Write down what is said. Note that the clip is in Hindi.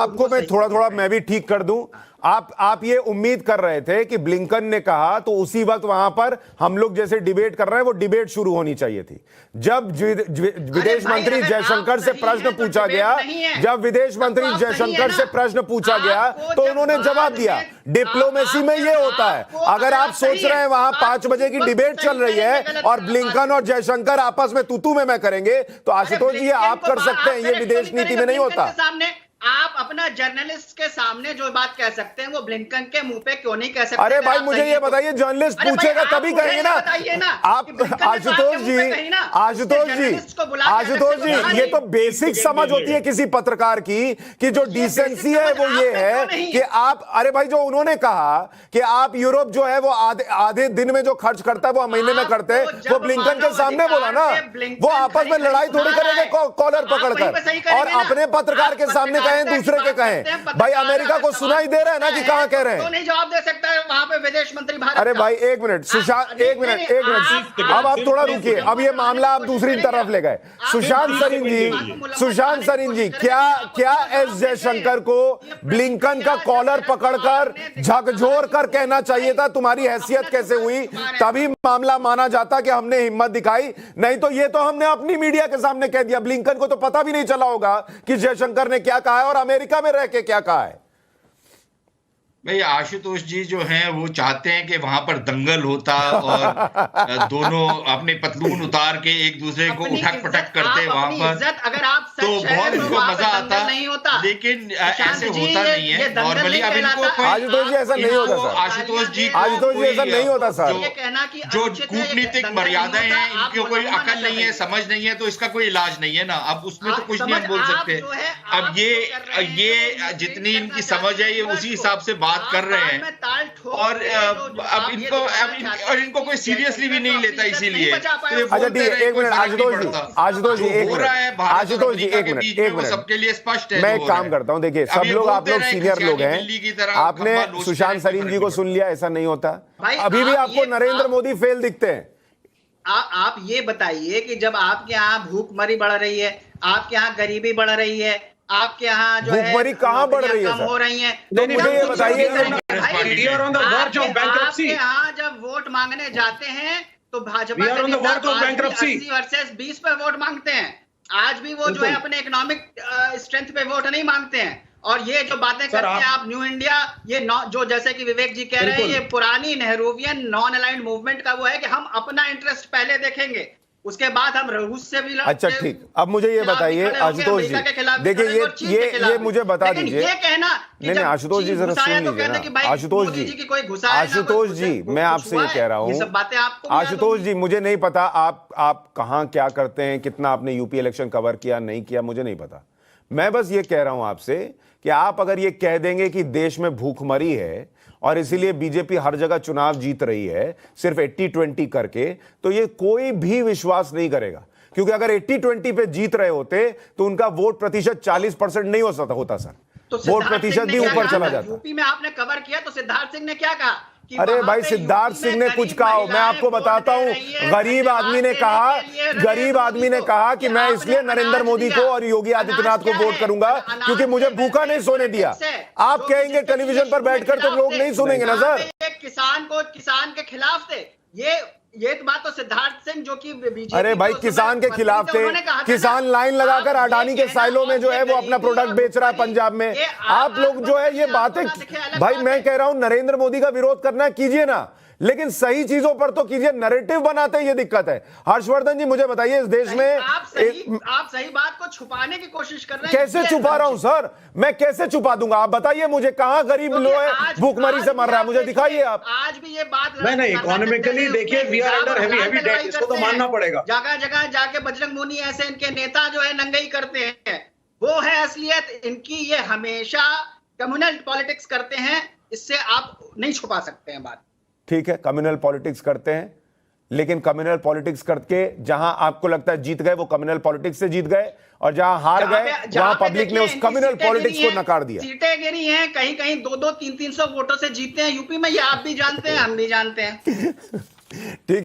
आपको मैं थोड़ा थोड़ा मैं भी ठीक कर दूं। आप ये उम्मीद कर रहे थे कि ब्लिंकन ने कहा तो उसी वक्त वहां पर हम लोग जैसे डिबेट कर रहे हैं वो डिबेट शुरू होनी चाहिए थी। जब विदेश मंत्री जयशंकर से प्रश्न पूछा गया, जब विदेश मंत्री जयशंकर से प्रश्न पूछा गया तो उन्होंने जवाब दिया। डिप्लोमेसी में ये होता है। अगर आप सोच रहे हैं वहां 5 बजे की डिबेट चल रही है और ब्लिंकन और जयशंकर आपस में तू में मैं करेंगे, तो आशुतोष जी आप कर सकते हैं, ये विदेश नीति में नहीं होता। आप अपना जर्नलिस्ट के सामने जो बात कह सकते हैं वो ब्लिंकन के मुंह पे क्यों नहीं कह सकते? अरे भाई मुझे ये बताइए, जर्नलिस्ट पूछेगा तभी कहेंगे ना आप। आशुतोष जी ये तो बेसिक समझ होती है किसी पत्रकार की कि जो डिसेंसी है वो ये है कि आप, अरे भाई जो उन्होंने कहा कि आप यूरोप जो है वो आधे दिन में जो खर्च करता है वो महीने में करते हैं, वो ब्लिंकन के सामने बोला ना। वो आपस में लड़ाई थोड़ी करेंगे कॉलर पकड़कर और अपने पत्रकार के सामने दूसरे के कहें। भाई अमेरिका को सुनाई दे रहा है ना कि कहां कह रहे हैं, तो नहीं जवाब दे सकता है वहां पे विदेश मंत्री भारत। अरे भाई एक मिनट सुशांत, एक मिनट अब आप थोड़ा रुकिए। अब ये मामला आप दूसरी तरफ ले गए। सुशांत सरीन जी क्या एस जयशंकर को ब्लिंकन का कॉलर पकड़कर झकझोर कर कहना चाहिए था तुम्हारी हैसियत कैसे हुई, तभी मामला माना जाता कि हमने हिम्मत दिखाई। नहीं तो ये तो हमने अपनी मीडिया के सामने कह दिया। ब्लिंकन को तो पता भी नहीं चला होगा कि जयशंकर ने क्या कहा और अमेरिका में रह के क्या कहा है। भाई आशुतोष जी जो हैं वो चाहते हैं कि वहां पर दंगल होता और दोनों अपने पतलून उतार के एक दूसरे को उठक पटक करते वहां पर, अगर आप तो बहुत इनको मजा आता। लेकिन ऐसे होता नहीं है नॉर्मली। अब इनको आशुतोष जी ऐसा नहीं होता सर। आशुतोष जी ऐसा नहीं होता सर। जो कूटनीतिक मर्यादाएं हैं इनकी कोई अकल नहीं है, समझ नहीं है, तो इसका कोई इलाज नहीं है ना। अब उसमें तो कुछ नहीं हम बोल सकते। अब ये जितनी इनकी समझ है ये उसी हिसाब से बात कर रहे हैं और अब इनको कोई सीरियसली भी नहीं लेता, इसीलिए। अच्छा ठीक है, एक मिनट आशुतोष जी एक मिनट सबके लिए स्पष्ट है। मैं एक काम करता हूं, देखिए सब लोग, आप लोग सीनियर लोग हैं, आपने सुशांत सरीन जी को सुन लिया, ऐसा नहीं होता। अभी भी आपको नरेंद्र मोदी फेल दिखते हैं। आप ये बताइए कि जब आपके यहाँ भूखमरी बढ़ रही है, आपके यहाँ गरीबी बढ़ रही है, आपके यहाँ जो भूखमरी कहाँ बढ़ रही है, कम हो रही है, तो मुझे ये बताइए आपके यहाँ जब वोट मांगने जाते हैं तो भाजपा के नेता 80 वर्सेस 20 पे वोट मांगते हैं। आज भी वो जो है अपने इकोनॉमिक स्ट्रेंथ पे वोट नहीं मांगते हैं। और ये जो बातें करते हैं आप न्यू इंडिया, ये जो जैसे कि विवेक जी कह रहे हैं, ये पुरानी नेहरूवियन नॉन अलाइंड मूवमेंट का वो है कि हम अपना इंटरेस्ट पहले देखेंगे, उसके बाद हम रूस से भी। अच्छा ठीक, अब मुझे ये बताइए आशुतोष जी, देखिए ये मुझे बता दीजिए। ये कहना नहीं आशुतोष जी जरा सुन लीजिए ना। आशुतोष जी मैं आपसे ये कह रहा हूँ, आशुतोष जी मुझे नहीं पता आप कहाँ क्या करते हैं, कितना आपने यूपी इलेक्शन कवर किया नहीं किया मुझे नहीं पता। मैं बस ये कह रहा हूं आपसे कि आप अगर ये कह देंगे कि देश में भूखमरी है और इसीलिए बीजेपी हर जगह चुनाव जीत रही है सिर्फ 80-20 करके, तो ये कोई भी विश्वास नहीं करेगा। क्योंकि अगर 80-20 पे जीत रहे होते तो उनका वोट प्रतिशत 40% नहीं होता सर, तो वोट प्रतिशत भी ऊपर चला जाता। यूपी में आपने कवर किया तो सिद्धार्थ सिंह ने क्या कहा? अरे भाई सिद्धार्थ सिंह ने कुछ कहा हो, मैं आपको बताता हूं। गरीब आदमी ने कहा कि मैं इसलिए नरेंद्र मोदी को और योगी आदित्यनाथ को वोट करूंगा क्योंकि मुझे भूखा नहीं सोने दिया। आप कहेंगे टेलीविजन पर बैठकर तो लोग नहीं सुनेंगे ना सर। किसान के खिलाफ थे ये बात तो सिद्धार्थ सिंह जो कि बीजेपी, अरे भाई किसान के खिलाफ थे। किसान लाइन लगाकर अडानी के साइलों में जो है वो अपना प्रोडक्ट बेच रहा है पंजाब में। आप लोग जो है ये बातें, भाई मैं कह रहा हूं नरेंद्र मोदी का विरोध करना कीजिए ना, लेकिन सही चीजों पर तो कीजिए। नैरेटिव बनाते हैं ये दिक्कत है। हर्षवर्धन जी मुझे बताइए, इस देश में आप सही बात को छुपाने की कोशिश कर रहे हैं। कैसे छुपा रहा हूं सर, मैं कैसे छुपा दूंगा? आप बताइए मुझे, कहां गरीब लोग है भूखमरी से मर रहा है, मुझे दिखाइए आप। आज भी ये बात नहीं इकोनॉमिकली देखिए we are under heavy debt, इसको तो मानना पड़ेगा। जगह जगह जाके बजरंग मुनि ऐसे इनके नेता जो है नंगई करते हैं, वो है असलियत इनकी। ये हमेशा कम्युनल पॉलिटिक्स करते हैं, इससे आप नहीं छुपा सकते हैं बात। ठीक है, कम्युनल पॉलिटिक्स करते हैं, लेकिन कम्युनल पॉलिटिक्स करके जहां आपको लगता है जीत गए वो कम्युनल पॉलिटिक्स से जीत गए, और जहां हार गए वहां पब्लिक ने उस कम्युनल पॉलिटिक्स को नकार दिया। सीटें गिरी हैं, कहीं कहीं 200-300 वोटों से जीते हैं यूपी में, ये आप भी जानते हैं, हम भी जानते हैं। ठीक।